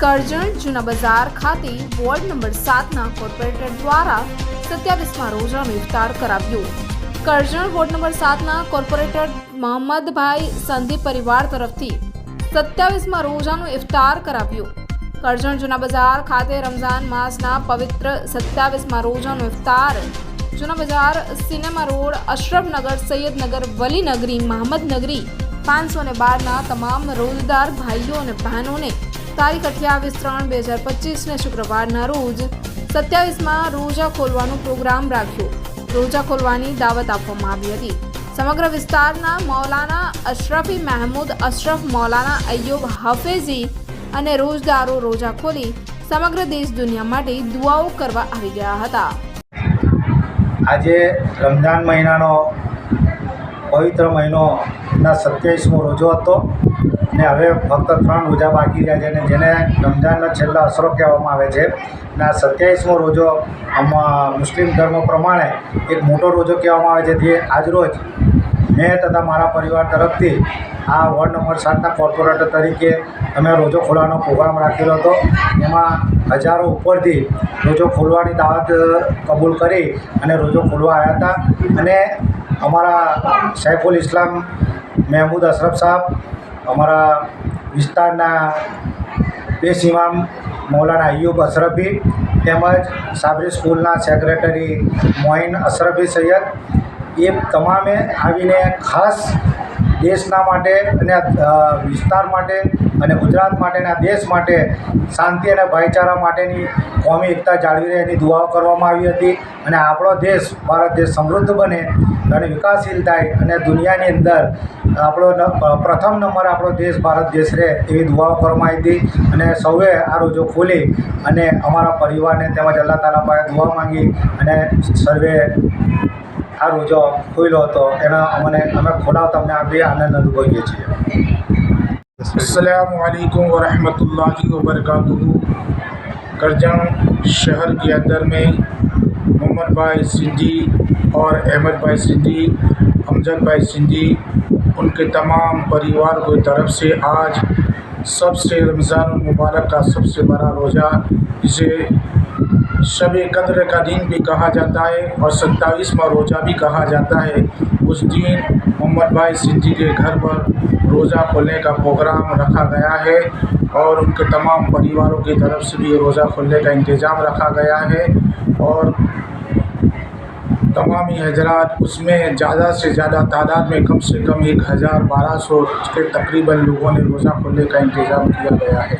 કરજણ જૂના બજાર ખાતે વોર્ડ નંબર 7ના કોર્પોરેટર દ્વારા 27મા રોજાનો ઇફતાર કરાવ્યો। કરજણ વોર્ડ નંબર 7ના કોર્પોરેટર મોહમ્મદભાઈ સંધી પરિવાર તરફથી 27મા રોજાનો ઇફતાર કરાવ્યો। કરજણ જૂના બજાર ખાતે રમઝાન માસના પવિત્ર 27મા રોજાનો ઇફતાર જૂના બજાર સિનેમા રોડ અશરફનગર સૈયદનગર વલીનગરી મહમ્મદનગરી 512ના તમામ રોજદાર ભાઈઓ અને બહેનોને તારીખ 28/3/2025 શુક્રવારના રોજ 27મા રોજા ખોલવાનો પ્રોગ્રામ રાખ્યો। રોજા ખોલવાની દાવત આપવામાં આવી હતી। સમગ્ર વિસ્તારના મૌલાના અશરફી મહેમૂદ અશરફ મૌલાના અય્યુબ હાફેઝી અને રોજદારો રોજા ખોલી સમગ્ર દેશ દુનિયા માટે દુઆઓ કરવા આવી ગયા હતા। આજે રમઝાન મહિનાનો પવિત્ર મહિનોના 27મો રોજો હતો ને હવે ફક્ત 3 રોજા બાકી રહ્યા છે અને જેને રમઝાનનો છેલ્લો અસરો કહેવામાં આવે છે અને આ 27મો રોજો મુસ્લિમ ધર્મ પ્રમાણે એક મોટો રોજો કહેવામાં આવે છે। જે આજરોજ મેં તથા મારા પરિવાર તરફથી આ વોર્ડ નંબર 7ના કોર્પોરેટર તરીકે અમે રોજો ખોલવાનો પ્રોગ્રામ રાખેલો હતો। એમાં હજારો ઉપરથી રોજો ખોલવાની દાવત કબૂલ કરી અને રોજો ખોલવા આવ્યા હતા અને અમારા સૈફુલ ઇસ્લામ મહેમૂદ અશરફ સાહેબ, અમારા વિસ્તારના પેશ ઇમામ મૌલાના અય્યુબ અશરફી તેમજ સાબરી સ્કૂલના સેક્રેટરી મોઇન અશરફી સૈયદ, એ તમામે આવીને ખાસ દેશના માટે અને વિસ્તાર માટે અને ગુજરાત માટે અને આ દેશ માટે શાંતિ અને ભાઈચારા માટેની કોમી એકતા જાળવી રહે એની દુઆઓ કરવામાં આવી હતી અને આપણો દેશ ભારત દેશ સમૃદ્ધ બને અને વિકાસશીલ થાય અને દુનિયાની અંદર આપણો પ્રથમ નંબર આપણો દેશ ભારત દેશ રહે એવી દુઆઓ કરવામાં આવી હતી। અને સૌએ આ રોજો ખોલી અને અમારા પરિવારને તેમજ અલ્લાહ તાલા પાસે દુઆ માંગી અને સર્વે આ રોજો ખોલ્યો હતો એના અમે ખોલાવતા અમને આપી આનંદ અનુભવીએ છીએ। अस्सलामु अलैकुम वरहमतुल्लाहि वबरकातुहू। करजन शहर के अंदर में मोहम्मद भाई सिंधी और अहमद भाई सिंधी, अमजद भाई सिंधी, उनके तमाम परिवार की तरफ से आज सबसे रमज़ान मुबारक का सबसे बड़ा रोज़ा, जिसे शब कद्र का दिन भी कहा जाता है और 27वां रोज़ा भी कहा जाता है, उस दिन मोहम्मद भाई सिंधी के घर पर रोज़ा खोलने का प्रोग्राम रखा गया है और उनके तमाम परिवारों की तरफ से भी रोज़ा खोलने का इंतज़ाम रखा गया है और तमामी हजरात उसमें ज़्यादा से ज़्यादा तादाद में कम से कम 1000-1200 के तकरीबन लोगों ने रोज़ा खोलने का इंतज़ाम किया गया है।